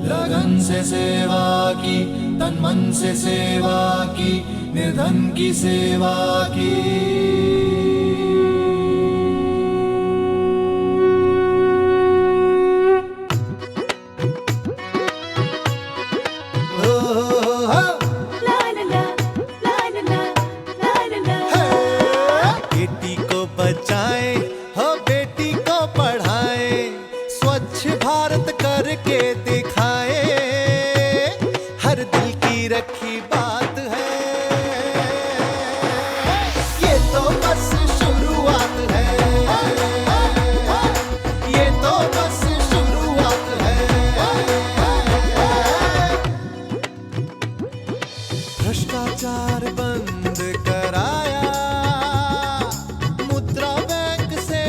लगन से सेवा की, तन मन से सेवा की, निर्धन की सेवा की। बेटी को बचाएं, हो बेटी को पढ़ाएं, स्वच्छ भारत करके दिखाएं, हर दिल की रखी बात है, ये तो बस शुरुआत है, ये तो बस शुरुआत है। भ्रष्टाचार बंद कराया, मुद्रा बैंक से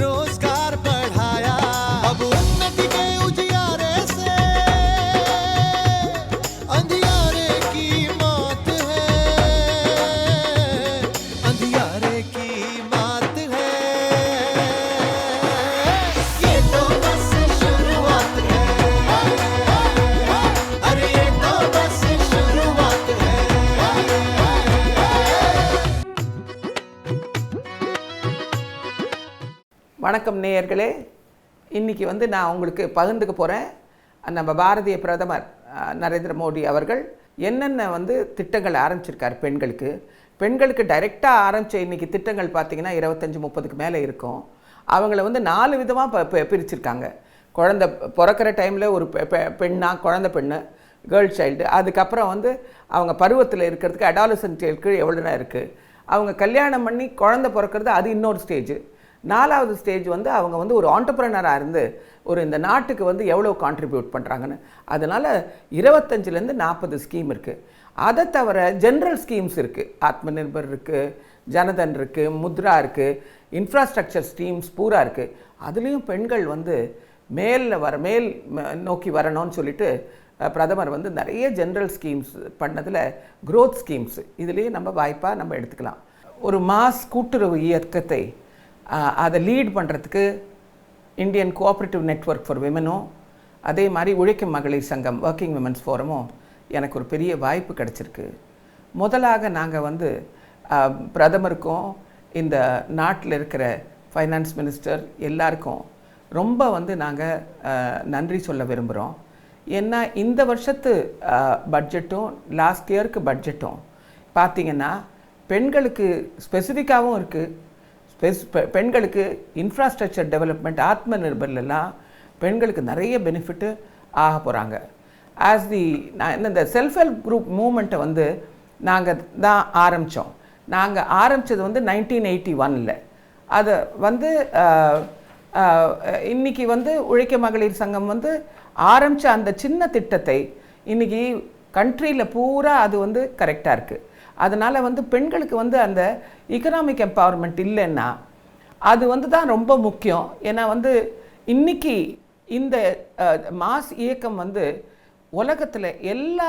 रोजगार बढ़ाया, अब उन्नति के उजियारे से अंधियारे की मौत है, अंधियारे की मौत है। ये तो बस शुरुआत है, अरे ये तो बस शुरुआत है। வணக்கம் நேயர்களே, இன்றைக்கி வந்து நான் உங்களுக்கு பகிர்ந்துக்க போகிறேன். நம்ம பாரதிய பிரதமர் நரேந்திர மோடி அவர்கள் என்னென்ன வந்து திட்டங்கள் ஆரம்பிச்சிருக்கார் பெண்களுக்கு டைரெக்டாக ஆரம்பித்த இன்றைக்கி திட்டங்கள் பார்த்திங்கன்னா 25-30க்கு மேலே இருக்கும். அவங்கள வந்து 4 விதமாக பிரிச்சிருக்காங்க. குழந்தை பிறக்கிற டைமில் ஒரு குழந்தை பெண்ணு, கேர்ள் சைல்டு. அதுக்கப்புறம் வந்து அவங்க பருவத்தில் இருக்கிறதுக்கு அடாலசன்ட்களுக்கு எவ்வளோனா இருக்குது. அவங்க கல்யாணம் பண்ணி குழந்தை பிறக்கிறது அது இன்னொரு ஸ்டேஜ். 4வது ஸ்டேஜ் வந்து அவங்க வந்து ஒரு ஆண்டர்ப்ரனராக இருந்து ஒரு இந்த நாட்டுக்கு வந்து எவ்வளோ கான்ட்ரிபியூட் பண்ணுறாங்கன்னு. அதனால் 25லேருந்து 40 ஸ்கீம் இருக்குது. அதை தவிர ஜென்ரல் ஸ்கீம்ஸ் இருக்குது. ஆத்ம நிர்பர் இருக்குது, ஜனதன் இருக்குது, முத்ரா இருக்குது, இன்ஃப்ராஸ்ட்ரக்சர் ஸ்கீம்ஸ் பூரா இருக்குது. அதுலேயும் பெண்கள் வந்து மேல் நோக்கி வரணும்னு சொல்லிட்டு பிரதமர் வந்து நிறைய ஜென்ரல் ஸ்கீம்ஸ் பண்ணதில் க்ரோத் ஸ்கீம்ஸ் இதுலேயே நம்ம வாய்ப்பாக நம்ம எடுத்துக்கலாம். ஒரு மாஸ் கூட்டுறவு இயக்கத்தை அதை லீட் பண்ணுறதுக்கு இந்தியன் கோஆப்ரேட்டிவ் நெட்வொர்க் ஃபார் விமனும், அதே மாதிரி உழைக்கும் மகளிர் சங்கம் ஒர்க்கிங் விமன்ஸ் ஃபோரமும் எனக்கு ஒரு பெரிய வாய்ப்பு கிடச்சிருக்கு. முதலாக நாங்கள் வந்து பிரதமருக்கும் இந்த நாட்டில் இருக்கிற ஃபைனான்ஸ் மினிஸ்டர் எல்லாருக்கும் ரொம்ப வந்து நாங்கள் நன்றி சொல்ல விரும்புகிறோம். ஏன்னா இந்த வருஷத்து பட்ஜெட்டும் லாஸ்ட் இயருக்கு பட்ஜெட்டும் பார்த்திங்கன்னா பெண்களுக்கு ஸ்பெசிஃபிக்காகவும் இருக்குது. பெண்களுக்கு இன்ஃப்ராஸ்ட்ரக்சர் டெவலப்மெண்ட், ஆத்ம நிர்பர்லாம் பெண்களுக்கு நிறைய பெனிஃபிட்டு ஆக போகிறாங்க. இந்த செல்ஃப் ஹெல்ப் குரூப் மூமெண்ட்டை வந்து நாங்கள் தான் ஆரம்பித்தோம். நாங்கள் ஆரம்பித்தது வந்து 1981. அதை வந்து இன்றைக்கி வந்து உழைக்க மகளிர் சங்கம் வந்து ஆரம்பித்த அந்த சின்ன திட்டத்தை இன்றைக்கி கண்ட்ரியில் பூரா அது வந்து கரெக்டாக இருக்குது. அதனால் வந்து பெண்களுக்கு வந்து அந்த எக்கனாமிக் எம்பவர்மெண்ட் இல்லைன்னா அது வந்து தான் ரொம்ப முக்கியம். ஏன்னா வந்து இன்றைக்கி இந்த மாஸ் இயக்கம் வந்து உலகத்தில் எல்லா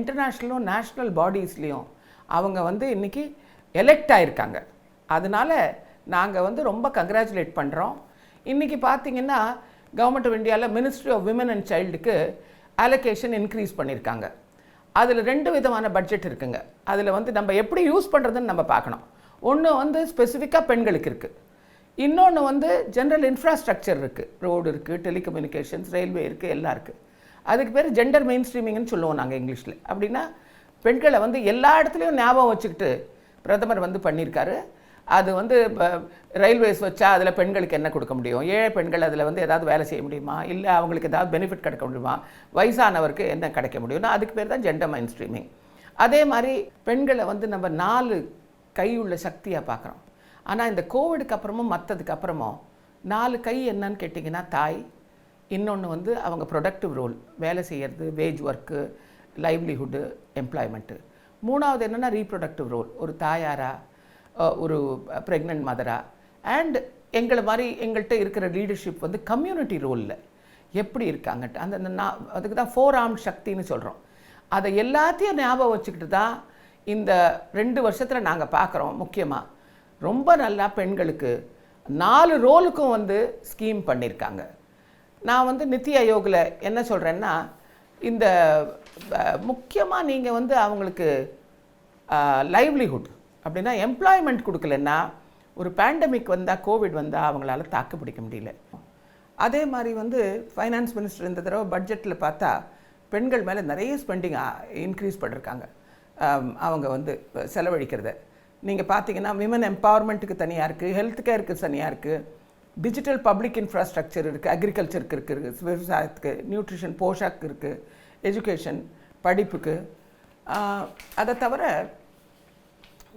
இன்டர்நேஷ்னலும் நேஷ்னல் பாடிஸ்லேயும் அவங்க வந்து இன்றைக்கி எலெக்ட் ஆகிருக்காங்க. அதனால் நாங்கள் வந்து ரொம்ப கங்க்ராச்சுலேட் பண்ணுறோம். இன்றைக்கி பார்த்திங்கன்னா கவர்மெண்ட் ஆஃப் இந்தியாவில் மினிஸ்ட்ரி ஆஃப் விமன் அண்ட் சைல்டுக்கு அலோகேஷன் இன்க்ரீஸ் பண்ணியிருக்காங்க. அதில் 2 விதமான பட்ஜெட் இருக்குங்க. அதில் வந்து நம்ம எப்படி யூஸ் பண்ணுறதுன்னு நம்ம பார்க்கணும். ஒன்று வந்து ஸ்பெசிஃபிக்காக பெண்களுக்கு இருக்குது, இன்னொன்று வந்து ஜென்ரல் இன்ஃப்ராஸ்ட்ரக்சர் இருக்குது. ரோடு இருக்குது, டெலிகம்யூனிகேஷன்ஸ், ரயில்வே இருக்குது, எல்லாம் இருக்குது. அதுக்கு பேர் ஜெண்டர் மெயின் ஸ்ட்ரீமிங்னு சொல்லுவோம் நாங்கள் இங்கிலீஷில். அப்படின்னா பெண்களை வந்து எல்லா இடத்துலையும் ஞாபகம் வச்சுக்கிட்டு பிரதமர் வந்து பண்ணியிருக்காரு. அது வந்து ரயில்வேஸ் வச்சா அதில் பெண்களுக்கு என்ன கொடுக்க முடியும், ஏழை பெண்கள் அதில் வந்து ஏதாவது வேலை செய்ய முடியுமா, இல்லை அவங்களுக்கு ஏதாவது பெனிஃபிட் கிடைக்க முடியுமா, வயசானவருக்கு என்ன கிடைக்க முடியும்னா அதுக்கு பேர் தான் ஜெண்டர் மெயின் ஸ்ட்ரீமிங். அதே மாதிரி பெண்களை வந்து நம்ம 4 கை உள்ள சக்தியாக பார்க்குறோம். ஆனால் இந்த கோவிடுக்கு அப்புறமும் மற்றதுக்கு அப்புறமும் 4 கை என்னன்னு கேட்டிங்கன்னா தாய், இன்னொன்று வந்து அவங்க ப்ரொடக்டிவ் ரோல், வேலை செய்கிறது, வேஜ் ஒர்க்கு, லைவ்லிஹுட்டு, எம்ப்ளாய்மெண்ட்டு. 3வது என்னென்னா ரீப்ரொடக்டிவ் ரோல், ஒரு தாயாரா, ஒரு ப்ரெக்னென்ட் மதரா. அண்ட் எங்களை மாதிரி எங்கள்கிட்ட இருக்கிற லீடர்ஷிப் வந்து கம்யூனிட்டி ரோலில் எப்படி இருக்காங்கட்டு அந்த அதுக்கு தான் 4 ஆர்ம்ட் சக்தின்னு சொல்கிறோம். அதை எல்லாத்தையும் ஞாபகம் வச்சுக்கிட்டு தான் இந்த 2 வருஷத்தில் நாங்கள் பார்க்குறோம். முக்கியமாக ரொம்ப நல்லா பெண்களுக்கு 4 ரோலுக்கும் வந்து ஸ்கீம் பண்ணியிருக்காங்க. நான் வந்து நித்தி ஆயோகில் என்ன சொல்கிறேன்னா, இந்த முக்கியமாக நீங்கள் வந்து அவங்களுக்கு லைவ்லிஹுட் அப்படின்னா எம்ப்ளாய்மெண்ட் கொடுக்கலன்னா, ஒரு பேண்டமிக் வந்தால், கோவிட் வந்தால் அவங்களால தாக்கு பிடிக்க முடியல. அதே மாதிரி வந்து ஃபைனான்ஸ் மினிஸ்டர் இந்த தடவை பட்ஜெட்டில் பார்த்தா பெண்கள் மேலே நிறைய ஸ்பெண்டிங் இன்க்ரீஸ் பண்ணியிருக்காங்க. அவங்க வந்து செலவழிக்கிறத நீங்கள் பார்த்தீங்கன்னா விமன் எம்பவர்மெண்ட்டுக்கு தனியாக இருக்குது, ஹெல்த் கேருக்கு தனியாக இருக்குது, டிஜிட்டல் பப்ளிக் இன்ஃப்ராஸ்ட்ரக்சர் இருக்குது, அக்ரிகல்ச்சருக்கு இருக்குது, விவசாயத்துக்கு, நியூட்ரிஷன் போஷாக்கு இருக்குது, எஜுகேஷன் படிப்புக்கு, அதை தவிர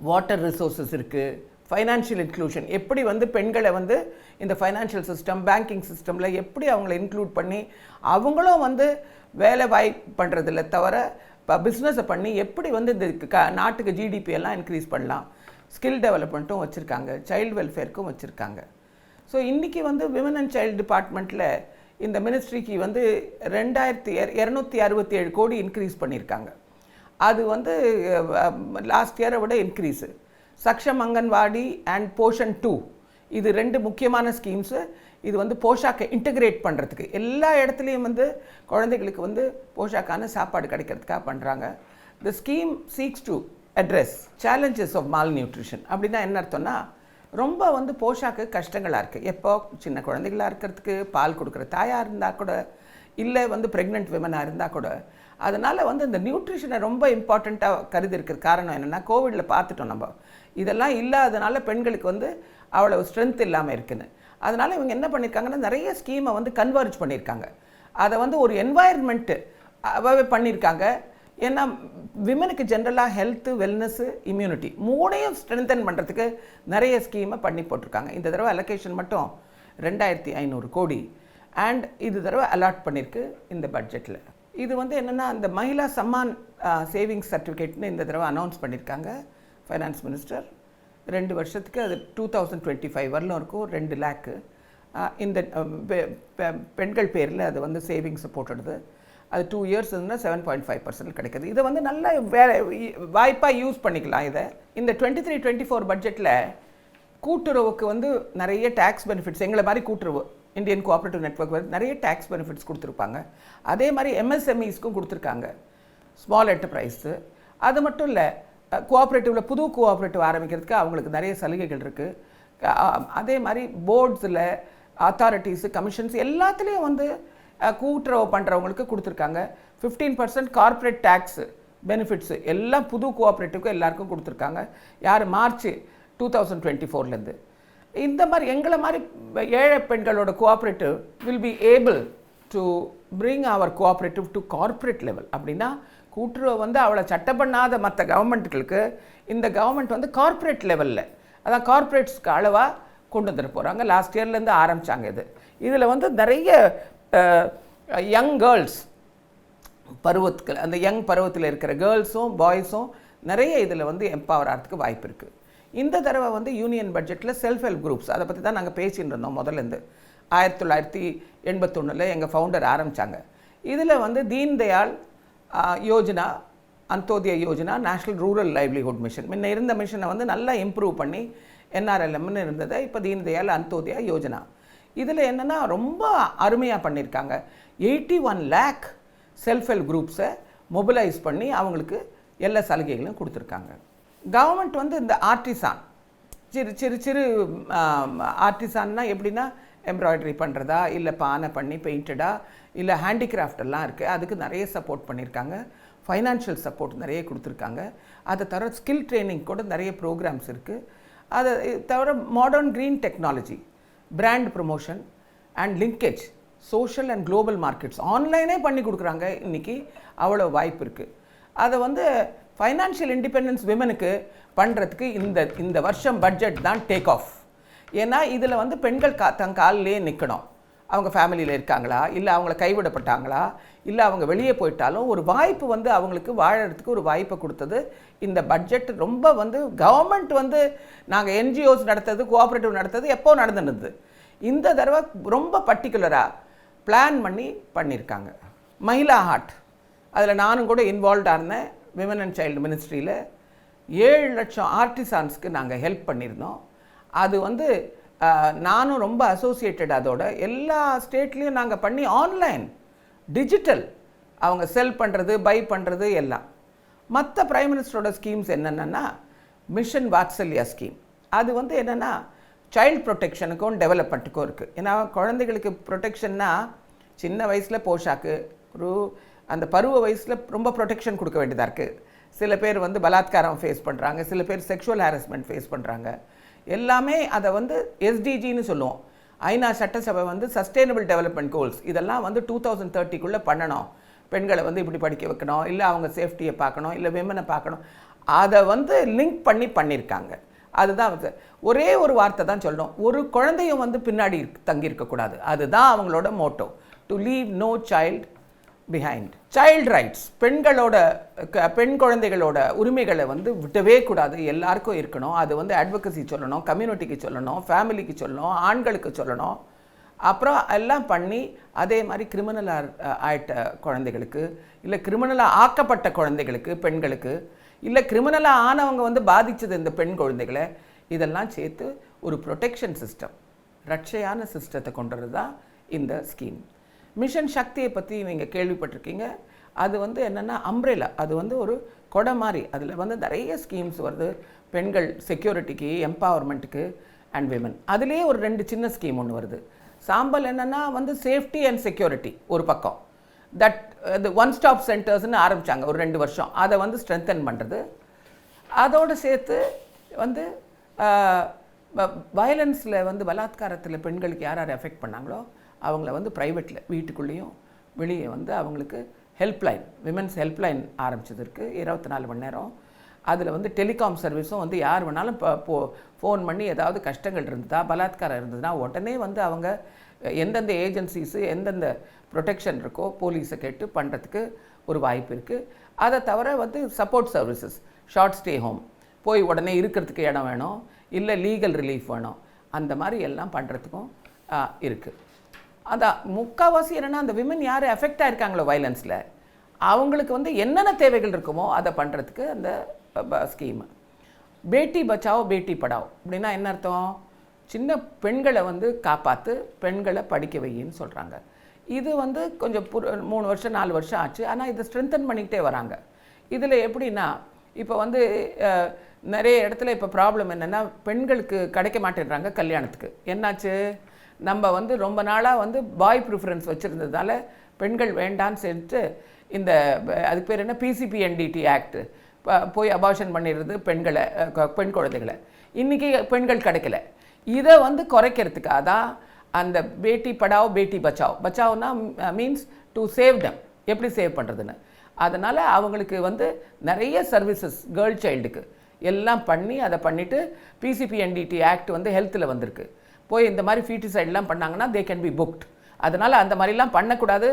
வாட்டர் ரிசோர்ஸஸ் இருக்குது, ஃபைனான்ஷியல் இன்க்ளூஷன் எப்படி வந்து பெண்களை வந்து இந்த ஃபைனான்ஷியல் சிஸ்டம் பேங்கிங் சிஸ்டமில் எப்படி அவங்கள இன்க்ளூட் பண்ணி அவங்களும் வந்து வேலை வாய்ப்பு பண்ணுறதில்ல தவிர இப்போ பிஸ்னஸை பண்ணி எப்படி வந்து இந்த நாட்டுக்கு ஜிடிபி எல்லாம் இன்க்ரீஸ் பண்ணலாம், ஸ்கில் டெவலப்மெண்ட்டும் வச்சுருக்காங்க, சைல்டு வெல்ஃபேருக்கும் வச்சுருக்காங்க. ஸோ இன்றைக்கி வந்து விமன் அண்ட் சைல்டு டிபார்ட்மெண்ட்டில் இந்த மினிஸ்ட்ரிக்கு வந்து 2267 கோடி இன்க்ரீஸ் பண்ணியிருக்காங்க. அது வந்து லாஸ்ட் இயரை விட இன்க்ரீஸு. சக்ஷம் அங்கன்வாடி அண்ட் போஷன் 2 இது 2 முக்கியமான ஸ்கீம்ஸு. இது வந்து போஷாக்கை இன்டகிரேட் பண்ணுறதுக்கு எல்லா இடத்துலையும் வந்து குழந்தைகளுக்கு வந்து போஷாக்கான சாப்பாடு கிடைக்கிறதுக்காக பண்ணுறாங்க. The scheme seeks to address challenges of malnutrition. அப்படின்னா என்ன அர்த்தம்னா, ரொம்ப வந்து போஷாக்கு கஷ்டங்களாக இருக்குது. எப்போ சின்ன குழந்தைகளாக இருக்கிறதுக்கு, பால் கொடுக்குற தாயாக இருந்தால் கூட, இல்லை வந்து ப்ரெக்னென்ட் விமனாக இருந்தால் கூட, அதனால் வந்து இந்த நியூட்ரிஷனை ரொம்ப இம்பார்ட்டண்ட்டாக கருதி இருக்கிற காரணம் என்னென்னா, கோவிடில் பார்த்துட்டோம் நம்ம, இதெல்லாம் இல்லாதனால பெண்களுக்கு வந்து அவ்வளோ ஸ்ட்ரென்த் இல்லாமல் இருக்குன்னு. அதனால் இவங்க என்ன பண்ணியிருக்காங்கன்னா, நிறைய ஸ்கீமை வந்து கன்வர்ஜ் பண்ணியிருக்காங்க. அதை வந்து ஒரு என்வாயர்மெண்ட்டு பண்ணியிருக்காங்க. ஏன்னா விமனுக்கு ஜென்ரலாக ஹெல்த்து, வெல்னஸ்ஸு, இம்யூனிட்டி மூணையும் ஸ்ட்ரென்தன் பண்ணுறதுக்கு நிறைய ஸ்கீமை பண்ணி போட்டிருக்காங்க. இந்த தடவை அலோகேஷன் மட்டும் 2500 கோடி அண்ட் இது தடவை அலாட் பண்ணியிருக்கு இந்த பட்ஜெட்டில். இது வந்து என்னென்னா, அந்த மகிழா சம்மான் சேவிங்ஸ் சர்டிஃபிகேட்னு இந்த தடவை அனௌன்ஸ் பண்ணியிருக்காங்க ஃபைனான்ஸ் மினிஸ்டர். 2 வருஷத்துக்கு அது 2025 வரலும் இருக்கும். 2 லேக்கு இந்த பெண்கள் பேரில் அது வந்து சேவிங்ஸை போட்டுடுது. அது 2 இயர்ஸ் இருந்தால் 7.5% கிடைக்குது. இதை வந்து நல்ல வாய்ப்பாக யூஸ் பண்ணிக்கலாம். இதை இந்த 23-24 பட்ஜெட்டில் கூட்டுறவுக்கு வந்து நிறைய டேக்ஸ் பெனிஃபிட்ஸ், எங்களை மாதிரி கூட்டுறவு இந்தியன் கோஆப்ரேட்டிவ் நெட்வொர்க் வந்து நிறைய டேக்ஸ் பெனிஃபிட்ஸ் கொடுத்துருப்பாங்க. அதே மாதிரி எம்எஸ்எம்இஸ்க்கும் கொடுத்துருக்காங்க, ஸ்மால் என்டர்பிரைஸு. அது மட்டும் இல்லை, கோஆப்ரேட்டிவில் புது கோஆப்ரேட்டிவ் ஆரம்பிக்கிறதுக்கு அவங்களுக்கு நிறைய சலுகைகள் இருக்குது. அதே மாதிரி போர்ட்ஸில், அத்தாரிட்டிஸு, கமிஷன்ஸ் எல்லாத்துலேயும் வந்து கூட்டுறவு பண்ணுறவங்களுக்கு கொடுத்துருக்காங்க. 15% கார்ப்பரேட் டேக்ஸு பெனிஃபிட்ஸு எல்லாம் புது கோஆப்ரேட்டிவ்க்கு எல்லாருக்கும் கொடுத்துருக்காங்க. யார் மார்ச் 2024லேருந்து. இந்த மாதிரி எங்களை மாதிரி ஏழை பெண்களோட cooperative will be able to bring our cooperative to corporate level. அப்படின்னா கூட்டுறவு வந்து அவளை சட்டை பண்ணாத மற்ற கவர்மெண்ட்டுகளுக்கு இந்த கவர்மெண்ட் வந்து கார்ப்பரேட் லெவலில், அதான் கார்ப்பரேட்ஸ்க்கு அளவாக கொண்டு வந்துட்டு போகிறாங்க. லாஸ்ட் இயர்லேருந்து ஆரம்பித்தாங்க இது. இதில் வந்து நிறைய யங் கேர்ள்ஸ் பருவத்துக்கு, அந்த யங் பருவத்தில் இருக்கிற கேர்ள்ஸும் பாய்ஸும் நிறைய இதில் வந்து எம்பவர் ஆகிறதுக்கு வாய்ப்பு இருக்குது. இந்த தடவை வந்து யூனியன் பட்ஜெட்டில் செல்ஃப் ஹெல்ப் குரூப்ஸ், அதை பற்றி தான் நாங்கள் பேசிகிட்டு இருந்தோம் முதல்லேருந்து. 1981 எங்கள் ஃபவுண்டர் ஆரம்பித்தாங்க. இதில் வந்து Deen Dayal Yojana, Antyodaya Yojana, national rural livelihood mission, முன்ன இருந்த மிஷனை வந்து நல்லா இம்ப்ரூவ் பண்ணி NRLMன்னு இருந்ததை இப்போ தீன் தயாள் அந்தோதயா யோஜனா. இதில் என்னென்னா ரொம்ப அருமையாக பண்ணியிருக்காங்க. 81 lakh செல்ஃப் ஹெல்ப் குரூப்ஸை மொபிலைஸ் பண்ணி அவங்களுக்கு எல்லா சலுகைகளும் கொடுத்துருக்காங்க. கவர்மெண்ட் வந்து இந்த ஆர்டிசான், சிறு ஆர்டிசான்னா எப்படின்னா, எம்ப்ராய்டரி பண்ணுறதா, இல்லை பானை பண்ணி பெயிண்டடா, இல்லை ஹேண்டிகிராஃப்ட் எல்லாம் இருக்குது, அதுக்கு நிறைய சப்போர்ட் பண்ணியிருக்காங்க. ஃபைனான்ஷியல் சப்போர்ட் நிறைய கொடுத்துருக்காங்க. அதை தவிர ஸ்கில் ட்ரைனிங் கூட நிறைய ப்ரோக்ராம்ஸ் இருக்குது. அதை தவிர modern green technology, brand promotion and linkage, social and global markets ஆன்லைனே பண்ணி கொடுக்குறாங்க. இன்றைக்கி அவ்வளோ வாய்ப்பு இருக்குது. அதை வந்து ஃபைனான்ஷியல் இண்டிபெண்டன்ஸ் விமனுக்கு பண்ணுறதுக்கு இந்த வருஷம் பட்ஜெட் தான் டேக் ஆஃப். ஏன்னா இதில் வந்து பெண்கள் தன் காலிலே நிற்கணும். அவங்க ஃபேமிலியில் இருக்காங்களா, இல்லை அவங்கள கைவிடப்பட்டாங்களா, இல்லை அவங்க வெளியே போயிட்டாலும் ஒரு வாய்ப்பு வந்து அவங்களுக்கு வாழறதுக்கு ஒரு வாய்ப்பை கொடுத்தது இந்த பட்ஜெட். ரொம்ப வந்து கவர்மெண்ட் வந்து நாங்கள் என்ஜிஓஸ் நடத்துறது, கோஆப்ரேட்டிவ் நடத்துறது எப்போ நடந்துருந்தது. இந்த தடவை ரொம்ப பர்டிகுலராக பிளான் பண்ணியிருக்காங்க. மகிழா ஹார்ட், அதில் நானும் கூட இன்வால்வ்டாக இருந்தேன். விமன் அண்ட் சைல்டு மினிஸ்ட்ரியில் 7 லட்சம் ஆர்டிசான்ஸ்க்கு நாங்கள் ஹெல்ப் பண்ணியிருந்தோம். அது வந்து நானும் ரொம்ப அசோசியேட்டட் அதோட. எல்லா ஸ்டேட்லேயும் நாங்கள் பண்ணி ஆன்லைன் டிஜிட்டல் அவங்க செல் பண்ணுறது பை பண்ணுறது எல்லாம். மற்ற பிரைம் மினிஸ்டரோட ஸ்கீம்ஸ் என்னென்னா மிஷன் வாத்சல்யா ஸ்கீம். அது வந்து என்னென்னா சைல்டு ப்ரொடெக்ஷனுக்கும் டெவலப்மெண்ட்டுக்கும் இருக்குது. ஏன்னா குழந்தைகளுக்கு ப்ரொடெக்ஷன்னா சின்ன வயசில் போஷாக்கு, அந்த பருவ வயசில் ரொம்ப ப்ரொடெக்ஷன் கொடுக்க வேண்டியதாக இருக்குது. சில பேர் வந்து பலாத்காரம் ஃபேஸ் பண்ணுறாங்க, சில பேர் செக்ஷுவல் ஹாரஸ்மெண்ட் ஃபேஸ் பண்ணுறாங்க. எல்லாமே அதை வந்து எஸ்டிஜின்னு சொல்லுவோம். ஐநா சட்டசபை வந்து சஸ்டைனபிள் டெவலப்மெண்ட் கோல்ஸ் இதெல்லாம் வந்து 2030 பண்ணணும். பெண்களை வந்து இப்படி படிக்க வைக்கணும், இல்லை அவங்க சேஃப்டியை பார்க்கணும், இல்லை விமனை பார்க்கணும். அதை வந்து லிங்க் பண்ணியிருக்காங்க. அதுதான் ஒரே ஒரு வார்த்தை தான் சொல்லணும், ஒரு குழந்தையும் வந்து பின்னாடி தங்கியிருக்கக்கூடாது. அதுதான் அவங்களோட motto, to leave no child behind. Child rights, பெண் குழந்தைகளோட உரிமைகளை வந்து விட்டவே கூடாது, எல்லாருக்கும் இருக்கணும். அது வந்து அட்வொகசி சொல்லணும், கம்யூனிட்டிக்கு சொல்லணும், ஃபேமிலிக்கு சொல்லணும், ஆண்களுக்கு சொல்லணும். அப்புறம் எல்லாம் பண்ணி அதே மாதிரி கிரிமினலாக ஆயிட்ட குழந்தைகளுக்கு, இல்லை கிரிமினலாக ஆக்கப்பட்ட குழந்தைகளுக்கு, பெண்களுக்கு, இல்லை கிரிமினலாக ஆனவங்க வந்து பாதித்தது இந்த பெண் குழந்தைகளை, இதெல்லாம் சேர்த்து ஒரு ப்ரொடெக்ஷன் சிஸ்டம், ரட்சையான சிஸ்டத்தை கொண்டுறது தான் இந்த ஸ்கீம். மிஷன் சக்தியை பற்றி நீங்கள் கேள்விப்பட்டிருக்கீங்க. அது வந்து என்னென்னா அம்ப்ரெலா, அது வந்து ஒரு கொடை மாதிரி. அதில் வந்து நிறைய ஸ்கீம்ஸ் வருது பெண்கள் செக்யூரிட்டிக்கு, எம்பவர்மெண்ட்டுக்கு அண்ட் விமன். அதுலேயே ஒரு 2 சின்ன ஸ்கீம் ஒன்று வருது. சாம்பல் என்னென்னா வந்து சேஃப்டி அண்ட் செக்யூரிட்டி ஒரு பக்கம், அது ஒன் ஸ்டாப் சென்டர்ஸ்னு ஆரம்பித்தாங்க ஒரு 2 வருஷம். அதை வந்து ஸ்ட்ரென்தன் பண்ணுறது. அதோடு சேர்த்து வந்து வயலன்ஸில் வந்து பலாத்காரத்தில் பெண்களுக்கு யார் யார் எஃபெக்ட் பண்ணாங்களோ அவங்கள வந்து ப்ரைவேட்டில் வீட்டுக்குள்ளேயும் வெளியே வந்து அவங்களுக்கு ஹெல்ப்லைன், விமென்ஸ் ஹெல்ப்லைன் ஆரம்பிச்சது இருக்குது 24 மணி நேரம். அதில் வந்து டெலிகாம் சர்வீஸும் வந்து யார் வேணாலும் ஃபோன் பண்ணி ஏதாவது கஷ்டங்கள் இருந்ததா, பலாத்காரம் இருந்ததுன்னா உடனே வந்து அவங்க எந்தெந்த ஏஜென்சிஸு எந்தெந்த ப்ரொடெக்ஷன் இருக்கோ போலீஸை கேட்டு பண்ணுறதுக்கு ஒரு வாய்ப்பு இருக்குது. அதை தவிர வந்து support services, short stay home, போய் உடனே இருக்கிறதுக்கு இடம் வேணும், இல்லை லீகல் ரிலீஃப் வேணும், அந்த மாதிரி எல்லாம் பண்ணுறதுக்கும் இருக்குது. அதான் முக்கால்வாசி என்னென்னா அந்த விமன் யார் எஃபெக்ட் ஆகிருக்காங்களோ வயலன்ஸில், அவங்களுக்கு வந்து என்னென்ன தேவைகள் இருக்குமோ அதை பண்ணுறதுக்கு அந்த ஸ்கீமு. பேட்டி பச்சாவோ பேட்டி படாவோ அப்படின்னா என்ன அர்த்தம்? சின்ன பெண்களை வந்து காப்பாற்று, பெண்களை படிக்க வையின்னு சொல்கிறாங்க. இது வந்து கொஞ்சம் 3 வருஷம் 4 வருஷம் ஆச்சு. ஆனால் இதை ஸ்ட்ரென்தன் பண்ணிக்கிட்டே வராங்க. இதில் எப்படின்னா இப்போ வந்து நிறைய இடத்துல இப்போ ப்ராப்ளம் என்னென்னா பெண்களுக்கு கிடைக்க மாட்டேன்றாங்க கல்யாணத்துக்கு. என்னாச்சு, நம்ம வந்து ரொம்ப நாளாக வந்து பாய் ப்ரிஃபரன்ஸ் வச்சுருந்ததால் பெண்கள் வேண்டான்னு சொல்லிட்டு இந்த அதுக்கு பேர் என்ன பிசிபிஎன்டிடி ஆக்ட் போய் அபார்ஷன் பண்ணிடுறது பெண் குழந்தைகளை. இன்றைக்கி பெண்கள் கிடைக்கல. இதை வந்து குறைக்கிறதுக்காக தான் அந்த பேட்டி படாவோ பேட்டி பச்சாவோ, பச்சாவோனா மீன்ஸ் டு சேவ் தம், எப்படி சேவ் பண்ணுறதுன்னு. அதனால் அவங்களுக்கு வந்து நிறைய சர்வீசஸ் கேர்ள் சைல்டுக்கு எல்லாம் பண்ணி அதை பண்ணிவிட்டு பிசிபிஎன்டிடி ஆக்ட் வந்து ஹெல்த்தில் வந்திருக்கு. போய் இந்த மாதிரி ஃபீட்டிசைட்லாம் பண்ணாங்கன்னா தே கேன் பி புக்ட். அதனால் அந்த மாதிரிலாம் பண்ணக்கூடாது.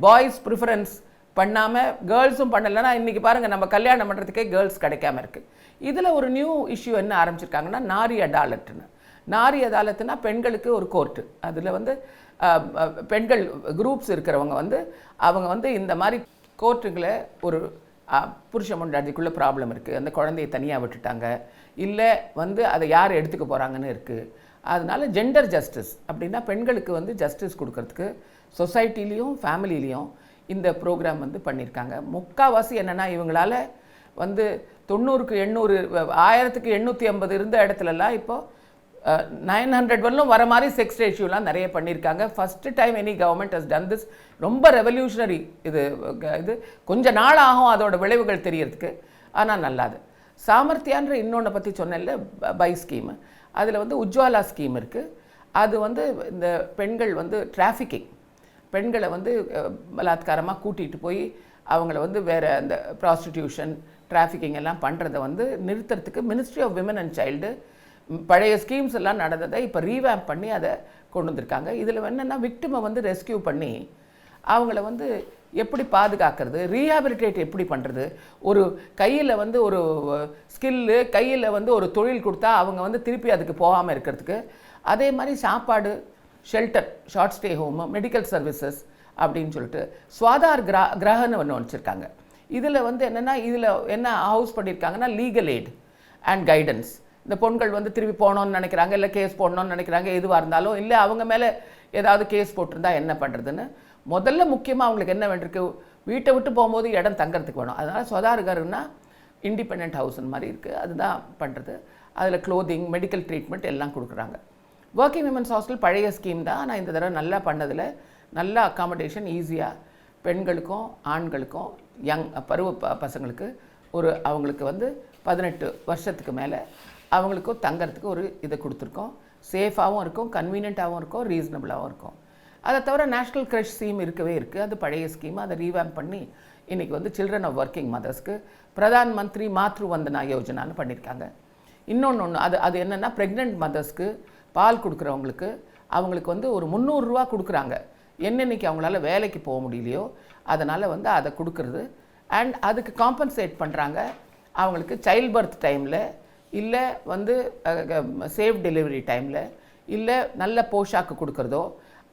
பாய்ஸ் ப்ரிஃபரன்ஸ் பண்ணாமல் கேர்ள்ஸும் பண்ணலைன்னா இன்றைக்கி பாருங்கள் நம்ம கல்யாணம் பண்ணுறதுக்கே கேர்ள்ஸ் கிடைக்காம இருக்குது. இதில் ஒரு நியூ இஷ்யூ என்ன ஆரம்பிச்சிருக்காங்கன்னா நாரி அடாலட்னு. நாரி அதாலத்துனா பெண்களுக்கு ஒரு கோர்ட்டு. அதில் வந்து பெண்கள் குரூப்ஸ் இருக்கிறவங்க வந்து அவங்க வந்து இந்த மாதிரி கோர்ட்டுகளை ஒரு புருஷ முண்டாட்டிக்குள்ளே ப்ராப்ளம் இருக்குது, அந்த குழந்தையை தனியாக விட்டுட்டாங்க, இல்லை வந்து அதை யார் எடுத்துக்க போகிறாங்கன்னு இருக்குது. அதனால ஜெண்டர் ஜஸ்டிஸ் அப்படின்னா பெண்களுக்கு வந்து ஜஸ்டிஸ் கொடுக்கறதுக்கு சொசைட்டிலையும் ஃபேமிலிலையும் இந்த ப்ரோக்ராம் வந்து பண்ணியிருக்காங்க. முக்கால்வாசி என்னென்னா இவங்களால வந்து 90க்கு 800 1850 இருந்த இடத்துலலாம் இப்போது 900 வரலும் வர மாதிரி செக்ஸ் ரேஷியோலாம் நிறைய பண்ணியிருக்காங்க. First time any government has done this. ரொம்ப ரெவல்யூஷனரி இது. கொஞ்சம் நாள் ஆகும் அதோட விளைவுகள் தெரியறதுக்கு, ஆனால் நல்லாது. சாமர்த்தியான்ற இன்னொன்று பற்றி சொன்னேன்ல, பை ஸ்கீமு, அதில் வந்து உஜ்வாலா ஸ்கீம் இருக்குது. அது வந்து இந்த பெண்கள் வந்து டிராஃபிக்கிங், பெண்களை வந்து பலாத்காரமாக கூட்டிகிட்டு போய் அவங்கள வந்து வேறு அந்த ப்ராஸ்டிடியூஷன் டிராஃபிக்கிங் எல்லாம் பண்ணுறதை வந்து நிறுத்துறதுக்கு ministry of women and child பழைய ஸ்கீம்ஸ் எல்லாம் நடந்ததை இப்போ ரீவேம்ப் பண்ணி அதை கொண்டு வந்திருக்காங்க. இதில் என்னென்னா விக்டிமை வந்து ரெஸ்கியூ பண்ணி அவங்கள வந்து எப்படி பாதுகாக்கிறது, ரீஹாபிலிட்டேட் எப்படி பண்ணுறது, ஒரு கையில் வந்து ஒரு ஸ்கில்லு, கையில் வந்து ஒரு தொழில் கொடுத்தா அவங்க வந்து திருப்பி அதுக்கு போகாமல் இருக்கிறதுக்கு, அதே மாதிரி சாப்பாடு, shelter, short stay home, medical services அப்படின்னு சொல்லிட்டு ஸ்வாதார் கிரகன்னு ஒன்று வச்சுருக்காங்க. இதில் வந்து என்னென்னா இதில் என்ன ஹவுஸ் பண்ணியிருக்காங்கன்னா லீகல் எய்ட் அண்ட் கைடன்ஸ். இந்த பொண்கள் வந்து திருப்பி போகணும்னு நினைக்கிறாங்க, இல்லை கேஸ் போடணும்னு நினைக்கிறாங்க, எதுவாக இருந்தாலும், இல்லை அவங்க மேலே ஏதாவது கேஸ் போட்டிருந்தா என்ன பண்ணுறதுன்னு முதல்ல முக்கியமாக அவங்களுக்கு என்ன வேண்டியிருக்கு, வீட்டை விட்டு போகும்போது இடம் தங்கறதுக்கு வேணும். அதனால் சொதாருகருன்னா இண்டிபெண்ட் ஹவுஸ்ன்னு மாதிரி இருக்குது, அதுதான் பண்ணுறது. அதில் க்ளோதிங், மெடிக்கல் ட்ரீட்மெண்ட் எல்லாம் கொடுக்குறாங்க. ஒர்க்கிங் விமன்ஸ் ஹாஸ்டல் பழைய ஸ்கீம் தான். ஆனால் இந்த தடவை நல்லா பண்ணதில் நல்ல அக்காமடேஷன் ஈஸியாக பெண்களுக்கும் ஆண்களுக்கும் பருவ பசங்களுக்கு அவங்களுக்கு வந்து 18 வருஷத்துக்கு மேலே அவங்களுக்கும் தங்கறதுக்கு ஒரு இதை கொடுத்துருக்கோம். சேஃபாகவும் இருக்கும், கன்வீனியண்ட்டாகவும் இருக்கும், ரீசனபிளாகவும் இருக்கும். அதை தவிர நேஷ்னல் க்ரஷ் ஸ்கீம் இருக்கவே இருக்குது. அது பழைய ஸ்கீம், அதை ரீவேம் பண்ணி இன்றைக்கி வந்து children of working மதர்ஸ்க்கு Pradhan Mantri மாத்ரு வந்தனா யோஜனான்னு பண்ணியிருக்காங்க. இன்னொன்று அது என்னென்னா, ப்ரெக்னென்ட் மதர்ஸ்க்கு பால் கொடுக்குறவங்களுக்கு அவங்களுக்கு வந்து ஒரு 300 ரூபா கொடுக்குறாங்க. என்னென்னைக்கு அவங்களால வேலைக்கு போக முடியலையோ அதனால் வந்து அதை கொடுக்குறது. அண்ட் அதுக்கு காம்பன்சேட் பண்ணுறாங்க அவங்களுக்கு சைல்ட் பர்த் டைமில், இல்லை வந்து சேஃப் டெலிவரி டைமில், இல்லை நல்ல போஷாக்கு கொடுக்குறதோ,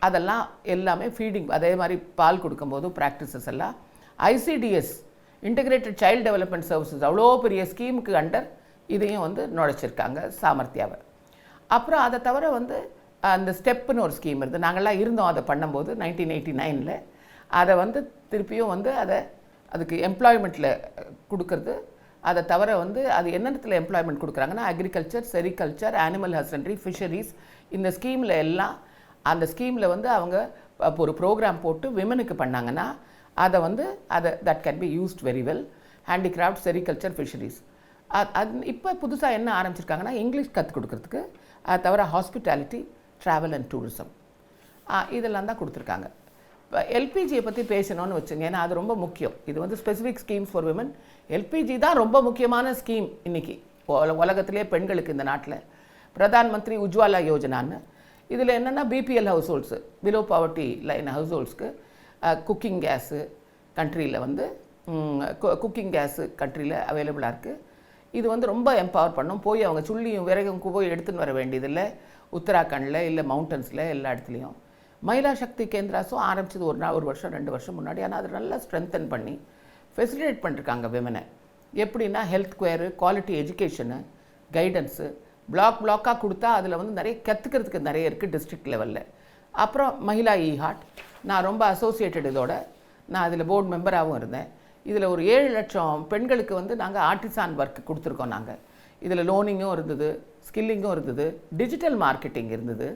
அதெல்லாம் எல்லாமே ஃபீடிங் அதே மாதிரி பால் கொடுக்கும்போது ப்ராக்டிசஸ் எல்லாம் ICDS integrated child development services அவ்வளோ பெரிய ஸ்கீமுக்கு அண்டர் இதையும் வந்து நுழைச்சிருக்காங்க சாமர்த்தியாவை. அப்புறம் அதை தவிர வந்து அந்த ஸ்டெப்புன்னு ஒரு ஸ்கீம் இருக்குது. நாங்கள்லாம் இருந்தோம் அதை பண்ணும்போது 1989. அதை வந்து திருப்பியும் வந்து அதுக்கு எம்ப்ளாய்மெண்ட்டில் கொடுக்கறது. அதை தவிர வந்து அது என்னென்னத்தில் எம்ப்ளாய்மெண்ட் கொடுக்குறாங்கன்னா, agriculture, sericulture, animal husbandry, fisheries, இந்த ஸ்கீமில் எல்லாம் அந்த ஸ்கீமில் வந்து அவங்க ஒரு ப்ரோக்ராம் போட்டு விமனுக்கு பண்ணாங்கன்னா அதை that can be used very well. Handicraft, sericulture, fisheries. இப்போ புதுசாக என்ன ஆரம்பிச்சிருக்காங்கன்னா, இங்கிலீஷ் கற்றுக் கொடுக்குறதுக்கு, அதை தவிர ஹாஸ்பிட்டாலிட்டி, ட்ராவல் அண்ட் டூரிசம், இதெல்லாம் தான் கொடுத்துருக்காங்க. இப்போ எல்பிஜியை பற்றி பேசணும்னு வச்சுங்க, ஏன்னா அது ரொம்ப முக்கியம். இது வந்து specific schemes for women. LPG தான் ரொம்ப முக்கியமான ஸ்கீம் இன்றைக்கி உலகத்திலே பெண்களுக்கு இந்த நாட்டில். பிரதான் மந்திரி உஜ்வாலா யோஜனான்னு. இதில் என்னென்னா, BPL households, below poverty line ஹவுஸ் ஹோல்ட்ஸ்க்கு குக்கிங் கேஸு கண்ட்ரியில் வந்து குக்கிங் கேஸு கண்ட்ரியில் அவைலபிளாக இருக்குது. இது வந்து ரொம்ப எம்பவர் பண்ணும். போய் அவங்க சுள்ளியும் விறகும் போய் எடுத்துன்னு வர வேண்டியதில்லை. உத்தராகண்டில் இல்லை மவுண்டன்ஸில் எல்லா இடத்துலையும். மகிழா சக்தி கேந்திராஸும் ஆரம்பிச்சது ஒரு வருஷம் 2 வருஷம் முன்னாடி. ஆனால் அது நல்லா ஸ்ட்ரென்தன் பண்ணி ஃபெசிலிட்டேட் பண்ணிருக்காங்க விமனை. எப்படின்னா, health care, quality education, guidance பிளாக்காக கொடுத்தா அதில் வந்து நிறைய கற்றுக்கிறதுக்கு நிறைய இருக்குது டிஸ்ட்ரிக்ட் லெவலில். அப்புறம் மகிழா ஹார்ட், நான் ரொம்ப அசோசியேட்டட் இதோட, நான் அதில் போர்டு மெம்பராகவும் இருந்தேன். இதில் ஒரு 7 லட்சம் பெண்களுக்கு வந்து நாங்கள் ஆர்டிசான் ஒர்க் கொடுத்துருக்கோம். நாங்கள் இதில் லோனிங்கும் இருந்தது, ஸ்கில்லிங்கும் இருந்தது, டிஜிட்டல் மார்க்கெட்டிங் இருந்தது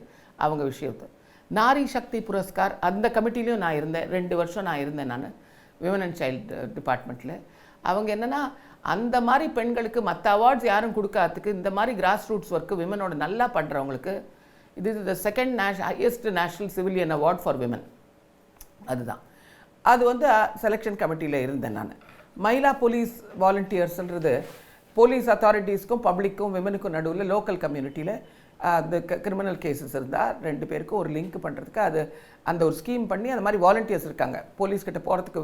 அவங்க விஷயத்தை. நாரி சக்தி புரஸ்கார் அந்த கமிட்டிலையும் நான் இருந்தேன். 2 வருஷம் நான் இருந்தேன் நான் விமன் அண்ட் சைல்டு டிபார்ட்மெண்ட்டில். அவங்க என்னென்னா, அந்த மாதிரி பெண்களுக்கு மற்ற அவார்ட்ஸ் யாரும் கொடுக்காததுக்கு இந்த மாதிரி கிராஸ் ரூட்ஸ் ஒர்க்கு விமனோட நல்லா பண்ணுறவங்களுக்கு இது the second highest national civilian award for women. அதுதான் அது வந்து செலெக்ஷன் கமிட்டியில் இருந்தேன் நான். மகிழா போலீஸ் வாலண்டியர்ஸ்ன்றது போலீஸ் அத்தாரிட்டிஸ்க்கும் பப்ளிக்கும் விமனுக்கும் நடுவில் லோக்கல் கம்யூனிட்டியில் அந்த கிரிமினல் கேசஸ் இருந்தால் 2 பேருக்கும் ஒரு லிங்க் பண்ணுறதுக்கு அந்த ஒரு ஸ்கீம் பண்ணி அந்த மாதிரி வாலண்டியர்ஸ் இருக்காங்க. போலீஸ்கிட்ட போகிறதுக்கு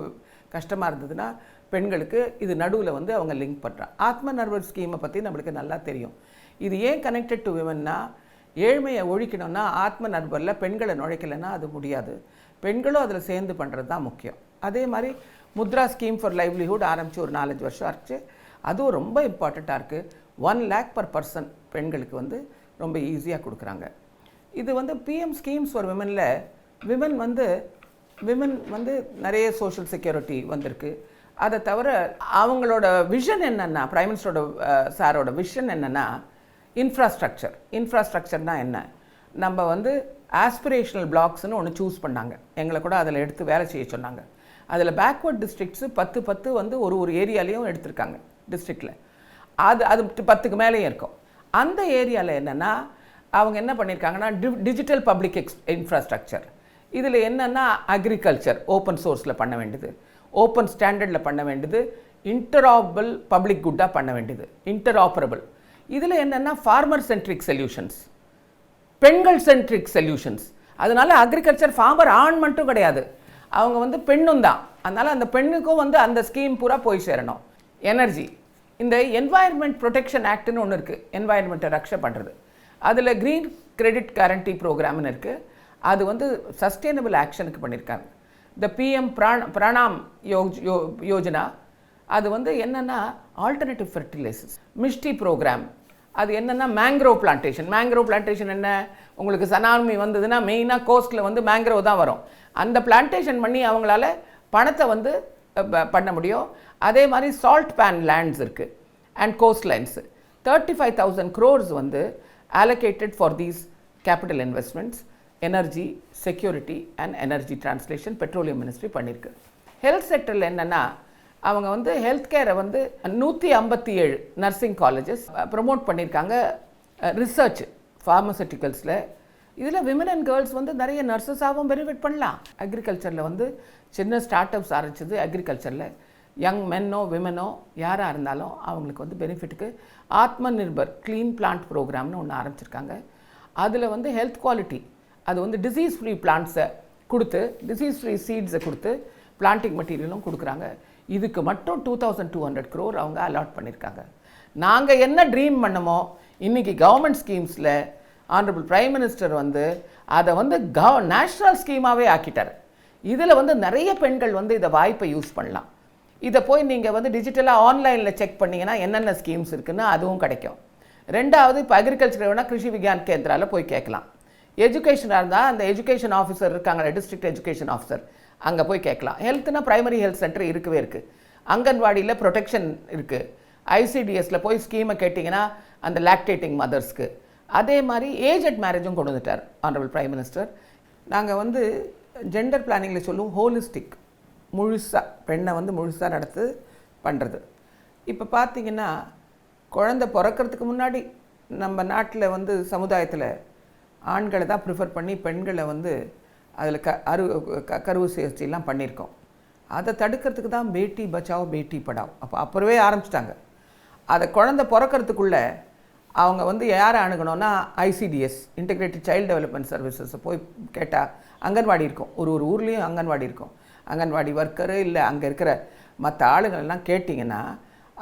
கஷ்டமாக இருந்ததுன்னா பெண்களுக்கு இது நடுவில் வந்து அவங்க லிங்க் பண்ணுறாங்க. ஆத்ம நிர்பர் ஸ்கீமை பற்றி நம்மளுக்கு நல்லா தெரியும். இது ஏன் கனெக்டட் டு விமன்னா, ஏழ்மையை ஒழிக்கணும்னா ஆத்ம நிர்பரில் பெண்களை நுழைக்கலைன்னா அது முடியாது. பெண்களும் அதில் சேர்ந்து பண்ணுறது தான் முக்கியம். அதே மாதிரி முத்ரா ஸ்கீம் ஃபார் லைவ்லிஹுட் ஆரம்பித்து ஒரு 4-5 வருஷம் ஆச்சு. அதுவும் ரொம்ப இம்பார்ட்டண்ட்டாக இருக்குது. 1 lakh per person பெண்களுக்கு வந்து ரொம்ப ஈஸியாக கொடுக்குறாங்க. இது வந்து பிஎம் ஸ்கீம்ஸ் ஃபார் விமனில் விமன் வந்து நிறைய சோஷியல் செக்யூரிட்டி வந்திருக்கு. அதை தவிர அவங்களோட விஷன் என்னென்னா, பிரைம் மினிஸ்டரோட சாரோட விஷன் என்னென்னா, இன்ஃப்ராஸ்ட்ரக்சர்னால் என்ன, நம்ம வந்து ஆஸ்பிரேஷனல் பிளாக்ஸ்னு ஒன்று சூஸ் பண்ணாங்க. எங்களை கூட அதில் எடுத்து வேலை செய்ய சொன்னாங்க. அதில் பேக்வர்ட் டிஸ்ட்ரிக்ட்ஸு 10 வந்து ஒரு ஏரியாலையும் எடுத்திருக்காங்க டிஸ்ட்ரிக்டில். அது 10க்கு மேலேயும் இருக்கும். அந்த ஏரியாவில் என்னென்னா, அவங்க என்ன பண்ணியிருக்காங்கன்னா, டிஜிட்டல் பப்ளிக் இன்ஃப்ராஸ்ட்ரக்சர். இதில் என்னென்னா, அக்ரிகல்ச்சர் ஓப்பன் சோர்ஸில் பண்ண வேண்டியது, ஓப்பன் ஸ்டாண்டர்டில் பண்ண வேண்டியது, இன்டராபபிள் பப்ளிக் குட்டாக பண்ண வேண்டியது, இன்டராப்பரபிள். இதில் என்னென்னா, ஃபார்மர் சென்ட்ரிக் சொல்யூஷன்ஸ், பெண்கள் சென்ட்ரிக் சொல்யூஷன்ஸ். அதனால் அக்ரிகல்ச்சர் ஃபார்மர் ஆண் மட்டும் கிடையாது, அவங்க வந்து பெண்ணும் தான். அதனால் அந்த பெண்ணுக்கும் வந்து அந்த ஸ்கீம் பூரா போய் சேரணும். எனர்ஜி, இந்த என்வாயர்மெண்ட் ப்ரொடெக்ஷன் ஆக்ட்னு ஒன்று இருக்குது, என்வாயர்மெண்ட்டை ரக்ஷா பண்ணுறது. அதில் க்ரீன் கிரெடிட் கேரண்டி ப்ரோக்ராம்னு இருக்குது. அது வந்து சஸ்டெயினபிள் ஆக்ஷனுக்கு பண்ணியிருக்காங்க. இந்த பிஎம் பிராணாம் யோஜனா, அது வந்து என்னென்னா ஆல்டர்னேட்டிவ் ஃபெர்டிலைசர்ஸ், மிஷ்டி ப்ரோக்ராம், அது என்னென்னா மேங்க்ரோவ் பிளான்டேஷன். மேங்க்ரோவ் பிளான்டேஷன் என்ன, உங்களுக்கு சனாமி வந்ததுன்னா மெயினாக கோஸ்ட்டில் வந்து மேங்க்ரோவ் தான் வரும். அந்த பிளான்டேஷன் பண்ணி அவங்களால பணத்தை வந்து பண்ண முடியும். அதே மாதிரி சால்ட் பேன் லேண்ட்ஸ் இருக்குது அண்ட் கோஸ்ட் லைன்ஸு. 35,000 crores வந்து allocated for these capital investments, energy, security and energy translation petroleum ministry பண்ணியிருக்கு. ஹெல்த் செக்டரில் என்னென்னா அவங்க வந்து ஹெல்த் கேரை வந்து 157 நர்சிங் காலேஜஸ் ப்ரமோட் பண்ணியிருக்காங்க. ரிசர்ச் ஃபார்மசூட்டிக்கல்ஸில் இதில் விமன் அண்ட் கேர்ள்ஸ் வந்து நிறைய நர்சஸாகவும் பெனிஃபிட் பண்ணலாம். அக்ரிகல்ச்சரில் வந்து சின்ன ஸ்டார்ட் அப்ஸ் ஆரம்பிச்சது. அக்ரிகல்ச்சரில் யங் மென்னோ விமனோ யாராக இருந்தாலும் அவங்களுக்கு வந்து பெனிஃபிட்டுக்கு ஆத்ம நிர்பர் க்ளீன் பிளான்ட் ப்ரோக்ராம்னு ஒன்று ஆரம்பிச்சிருக்காங்க. அதில் வந்து ஹெல்த் குவாலிட்டி, அது வந்து டிசீஸ் ஃப்ரீ பிளான்ட்ஸை கொடுத்து, டிசீஸ் ஃப்ரீ சீட்ஸை கொடுத்து பிளான்டிங் மெட்டீரியலும் கொடுக்குறாங்க. இதுக்கு மட்டும் 2,200 crore அவங்க அலாட் பண்ணியிருக்காங்க. நாங்கள் என்ன ட்ரீம் பண்ணமோ இன்றைக்கி கவர்மெண்ட் ஸ்கீம்ஸில் ஆனரபிள் பிரைம் மினிஸ்டர் வந்து அதை வந்து நேஷ்னல் ஸ்கீமாகவே ஆக்கிட்டார். இதில் வந்து நிறைய பெண்கள் வந்து இதை வாய்ப்பை யூஸ் பண்ணலாம். இதை போய் நீங்கள் வந்து டிஜிட்டலாக ஆன்லைனில் செக் பண்ணிங்கன்னா என்னென்ன ஸ்கீம்ஸ் இருக்குதுன்னு அதுவும் கிடைக்கும். ரெண்டாவது, இப்போ அக்ரிகல்ச்சர் வேணால் கிருஷி விக்யான் கேந்திராவில் போய் கேட்கலாம். எஜுகேஷனாக இருந்தால் அந்த எஜுகேஷன் ஆஃபீஸர் இருக்காங்க, டிஸ்ட்ரிக்ட் எஜுகேஷன் ஆஃபீஸர், அங்கே போய் கேட்கலாம். ஹெல்த்னா பிரைமரி ஹெல்த் சென்டர் இருக்கவே இருக்குது. அங்கன்வாடியில் ப்ரொடெக்ஷன் இருக்குது. ஐசிடிஎஸில் போய் ஸ்கீமை கேட்டிங்கன்னா அந்த லாக்டேட்டிங் மதர்ஸ்க்கு. அதே மாதிரி ஏஜ் மேரேஜும் கொண்டு வந்துட்டார் ஆனரபிள் பிரைம் மினிஸ்டர். நாங்கள் வந்து ஜெண்டர் பிளானிங்கில் சொல்லுவோம் ஹோலிஸ்டிக், முழுசாக பெண்ணை வந்து முழுசாக நடத்து பண்ணுறது. இப்போ பார்த்திங்கன்னா குழந்தை பிறக்கிறதுக்கு முன்னாடி நம்ம நாட்டில் வந்து சமுதாயத்தில் ஆண்களை தான் ப்ரிஃபர் பண்ணி பெண்களை வந்து அதில் கருவு சிகிச்சைலாம் பண்ணியிருக்கோம். அதை தடுக்கிறதுக்கு தான் பேட்டி பச்சாவோ பேட்டி படாவோ அப்புறவே ஆரம்பிச்சிட்டாங்க. அதை குழந்தை பிறக்கிறதுக்குள்ளே அவங்க வந்து யாரை அணுகணும்னா ஐசிடிஎஸ், இன்டெகிரேட்டட் சைல்டு டெவலப்மெண்ட் சர்வீசஸை போய் கேட்டால் அங்கன்வாடி இருக்கும். ஒரு ஊர்லேயும் அங்கன்வாடி இருக்கும். அங்கன்வாடி ஒர்க்கரு இல்லை அங்கே இருக்கிற மற்ற ஆளுங்களெல்லாம் கேட்டிங்கன்னா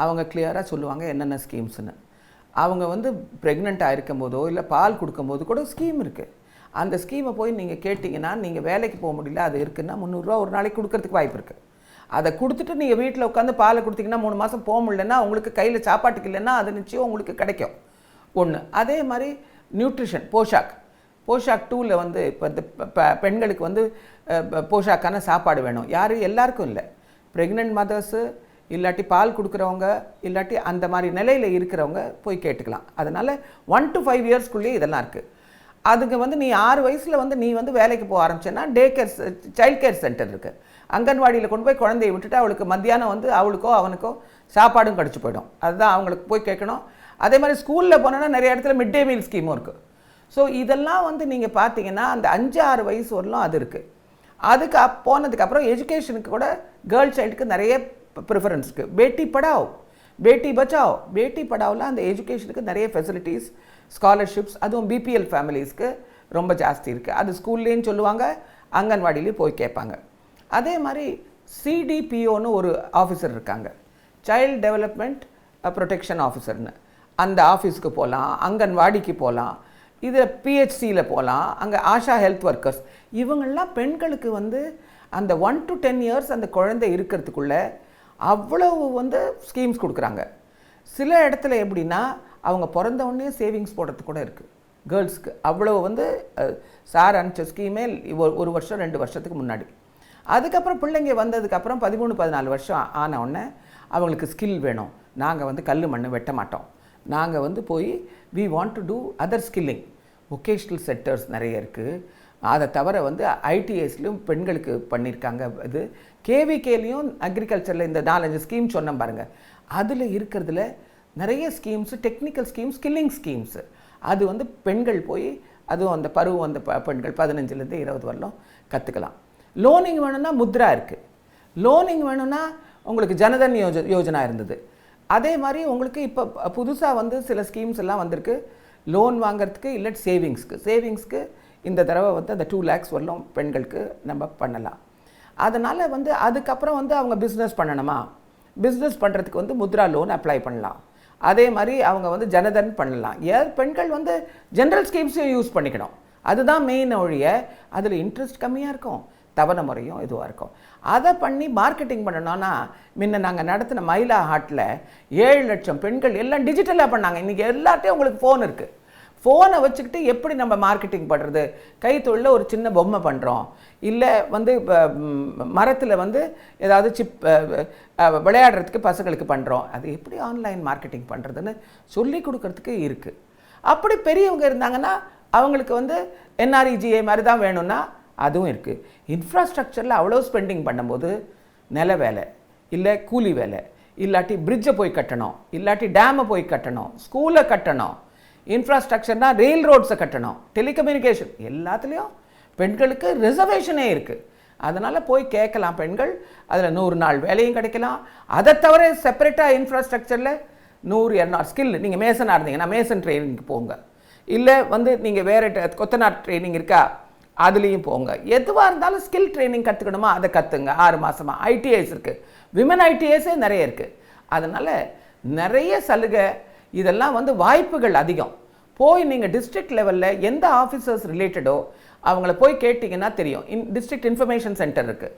அவங்க கிளியராக சொல்லுவாங்க என்னென்ன ஸ்கீம்ஸ்னு. அவங்க வந்து ப்ரெக்னெண்ட்டாக இருக்கும் போதோ இல்லை பால் கொடுக்கும்போது கூட ஸ்கீம் இருக்குது. அந்த ஸ்கீமை போய் நீங்கள் கேட்டிங்கன்னா நீங்கள் வேலைக்கு போக முடியல, அது இருக்குன்னா 300 ரூபா ஒரு நாளைக்கு கொடுக்கறதுக்கு வாய்ப்பு இருக்குது. அதை கொடுத்துட்டு நீங்கள் வீட்டில் உட்காந்து பாலை கொடுத்தீங்கன்னா 3 மாதம் போக முடியலன்னா உங்களுக்கு கையில் சாப்பாட்டுக்கு இல்லைன்னா அது நிச்சயம் உங்களுக்கு கிடைக்கும் ஒன்று. அதே மாதிரி நியூட்ரிஷன், போஷாக் 2ல் வந்து இப்போ இந்த பெண்களுக்கு வந்து போஷாக்கான சாப்பாடு வேணும். யார் எல்லாருக்கும் இல்லை, ப்ரெக்னென்ட் மதர்ஸு இல்லாட்டி பால் கொடுக்குறவங்க இல்லாட்டி அந்த மாதிரி நிலையில் இருக்கிறவங்க போய் கேட்டுக்கலாம். அதனால் 1 to 5 இயர்ஸ்க்குள்ளேயே இதெல்லாம் இருக்குது. அதுக்கு வந்து நீ 6 வயசில் வந்து நீ வந்து வேலைக்கு போக ஆரம்பிச்சேன்னா day care child care centre இருக்குது. அங்கன்வாடியில் கொண்டு போய் குழந்தைய விட்டுட்டு அவளுக்கு மத்தியானம் வந்து அவளுக்கோ அவனுக்கோ சாப்பாடும் கிடச்சி போயிடும். அதுதான் அவங்களுக்கு போய் கேட்கணும். அதே மாதிரி ஸ்கூலில் போனோன்னா நிறைய இடத்துல மிட் டே மீல் ஸ்கீமும் இருக்குது. ஸோ இதெல்லாம் வந்து நீங்கள் பார்த்தீங்கன்னா அந்த 5-6 வயசு வரலாம் அது இருக்குது. அதுக்கு போனதுக்கப்புறம் எஜுகேஷனுக்கு கூட கேர்ள் சைல்டுக்கு நிறைய ப்ரிஃபரன்ஸ் இருக்குது. பேட்டி படாவ், பேட்டி பச்சாவ். பேட்டி படாவில் அந்த எஜுகேஷனுக்கு நிறைய ஃபெசிலிட்டிஸ், ஸ்காலர்ஷிப்ஸ், அதுவும் பிபிஎல் ஃபேமிலிஸ்க்கு ரொம்ப ஜாஸ்தி இருக்குது. அது ஸ்கூல்லேயும் சொல்லுவாங்க, அங்கன்வாடியிலையும் போய் கேட்பாங்க. அதே மாதிரி சிடிபிஓன்னு ஒரு ஆஃபீஸர் இருக்காங்க, சைல்டு டெவலப்மெண்ட் ப்ரொடெக்ஷன் ஆஃபீஸர்னு. அந்த ஆஃபீஸுக்கு போகலாம், அங்கன்வாடிக்கு போகலாம், இதில் பிஹெச்சியில் போகலாம், அங்கே ஆஷா ஹெல்த் ஒர்க்கர்ஸ். இவங்கெல்லாம் பெண்களுக்கு வந்து அந்த 1 to 10 இயர்ஸ் அந்த குழந்தை இருக்கிறதுக்குள்ளே அவ்வளவு வந்து ஸ்கீம்ஸ் கொடுக்குறாங்க. சில இடத்துல எப்படின்னா அவங்க பிறந்த உடனே சேவிங்ஸ் போடுறது கூட இருக்குது கேர்ள்ஸ்க்கு. அவ்வளோ வந்து சார் அனுப்பிச்ச ஸ்கீமே 1 வருஷம் 2 வருஷத்துக்கு முன்னாடி. அதுக்கப்புறம் பிள்ளைங்க வந்ததுக்கப்புறம் 13-14 வருஷம் ஆன உடனே அவங்களுக்கு ஸ்கில் வேணும். நாங்கள் வந்து கல் மண் வெட்ட மாட்டோம், நாங்கள் வந்து போய் we want to do other skilling. Vocational sectors நிறைய இருக்குது. அதை தவிர வந்து ஐடிஎஸ்லையும் பெண்களுக்கு பண்ணியிருக்காங்க. இது கேவிகேலையும் அக்ரிகல்ச்சரில் இந்த 4-5 ஸ்கீம் சொன்னேன் பாருங்கள். அதில் இருக்கிறதுல நிறைய schemes, technical schemes, skilling schemes. அது வந்து பெண்கள் போய் அதுவும் அந்த பருவம் அந்த பெண்கள் 15லேருந்து 20 வரலாம் கற்றுக்கலாம். லோனிங் வேணும்னா முத்ரா இருக்குது. லோனிங் வேணும்னா உங்களுக்கு ஜனதன் யோஜனா இருந்தது. அதே மாதிரி உங்களுக்கு இப்போ புதுசாக வந்து சில ஸ்கீம்ஸ் எல்லாம் வந்திருக்கு லோன் வாங்கிறதுக்கு இல்லை சேவிங்ஸ்க்கு. இந்த தடவை வந்து அந்த 2 lakhs வரலாம் பெண்களுக்கு நம்ம பண்ணலாம். அதனால் வந்து அதுக்கப்புறம் வந்து அவங்க பிஸ்னஸ் பண்ணணுமா, பிஸ்னஸ் பண்ணுறதுக்கு வந்து முத்ரா லோன் அப்ளை பண்ணலாம். அதே மாதிரி அவங்க வந்து ஜனதன் பண்ணலாம். பெண்கள் வந்து ஜென்ரல் ஸ்கீம்ஸையும் யூஸ் பண்ணிக்கணும். அதுதான் மெயின் ஒழிய அதில் இன்ட்ரெஸ்ட் கம்மியாக இருக்கும், தவணை முறையும் இதுவாக இருக்கும். அதை பண்ணி மார்க்கெட்டிங் பண்ணணும்னா முன்ன நாங்கள் நடத்தின மயிலா ஹாட்டில் 7 லட்சம் பெண்கள் எல்லாம் டிஜிட்டலாக பண்ணாங்க. இன்றைக்கி எல்லார்ட்டையும் உங்களுக்கு ஃபோன் இருக்குது. ஃபோனை வச்சுக்கிட்டு எப்படி நம்ம மார்க்கெட்டிங் பண்ணுறது, கைத்தொழிலில் ஒரு சின்ன பொம்மை பண்ணுறோம், இல்லை வந்து மரத்தில் வந்து ஏதாவது சிப் விளையாடுறதுக்கு பசங்களுக்கு பண்ணுறோம், அது எப்படி ஆன்லைன் மார்க்கெட்டிங் பண்ணுறதுன்னு சொல்லி கொடுக்கறதுக்கு இருக்குது. அப்படி பெரியவங்க இருந்தாங்கன்னா அவங்களுக்கு வந்து NREGA மாதிரி தான் வேணும்னா அதுவும் இருக்குது. இன்ஃப்ராஸ்ட்ரக்சரில் அவ்வளோ ஸ்பெண்டிங் பண்ணும்போது நில வேலை இல்லை கூலி வேலை, இல்லாட்டி பிரிட்ஜை போய் கட்டணும், இல்லாட்டி டேமை போய் கட்டணும், ஸ்கூலை கட்டணும், இன்ஃப்ராஸ்ட்ரக்சர்னால் ரெயில் ரோட்ஸை கட்டணும், டெலிகம்யூனிகேஷன், எல்லாத்துலேயும் பெண்களுக்கு ரிசர்வேஷனே இருக்குது. அதனால் போய் கேட்கலாம் பெண்கள். அதில் 100 நாள் வேலையும் கிடைக்கலாம். அதை தவிர செப்பரேட்டாக இன்ஃப்ராஸ்ட்ரக்சரில் 100-200 ஸ்கில். நீங்கள் மேசனாக இருந்தீங்கன்னா மேசன் ட்ரைனிங்க்கு போங்க, இல்லை வந்து நீங்கள் வேறு கொத்தனார் ட்ரைனிங் இருக்கா அதுலேயும் போங்க. எதுவாக இருந்தாலும் ஸ்கில் ட்ரைனிங் கற்றுக்கணுமா அதை கற்றுங்க. 6 மாதமாக ITIs இருக்குது, விமன் ITIஸே நிறைய இருக்குது. அதனால் நிறைய சலுகை, இதெல்லாம் வந்து வாய்ப்புகள் அதிகம். போய் நீங்கள் டிஸ்ட்ரிக்ட் லெவலில் எந்த ஆஃபீஸர்ஸ் ரிலேட்டடோ அவங்கள போய் கேட்டிங்கன்னா தெரியும். டிஸ்ட்ரிக்ட் இன்ஃபர்மேஷன் சென்டர் இருக்குது.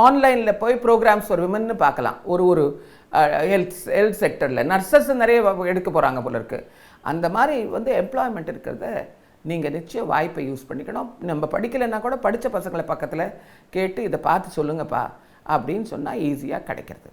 ஆன்லைனில் போய் ப்ரோக்ராம்ஸ் ஃபார் விமன்னு பார்க்கலாம். ஒரு ஹெல்த் செக்டரில் நர்சஸ் நிறைய எடுக்க போகிறாங்க போல இருக்குது. அந்த மாதிரி வந்து எம்ப்ளாய்மெண்ட் இருக்கிறத நீங்கள் நிச்சயம் வாய்ப்பை யூஸ் பண்ணிக்கணும். நம்ம படிக்கலைன்னா கூட படித்த பசங்களை பக்கத்தில் கேட்டு இதை பார்த்து சொல்லுங்கப்பா அப்படின்னு சொன்னால் ஈஸியாக கிடைக்கிறது.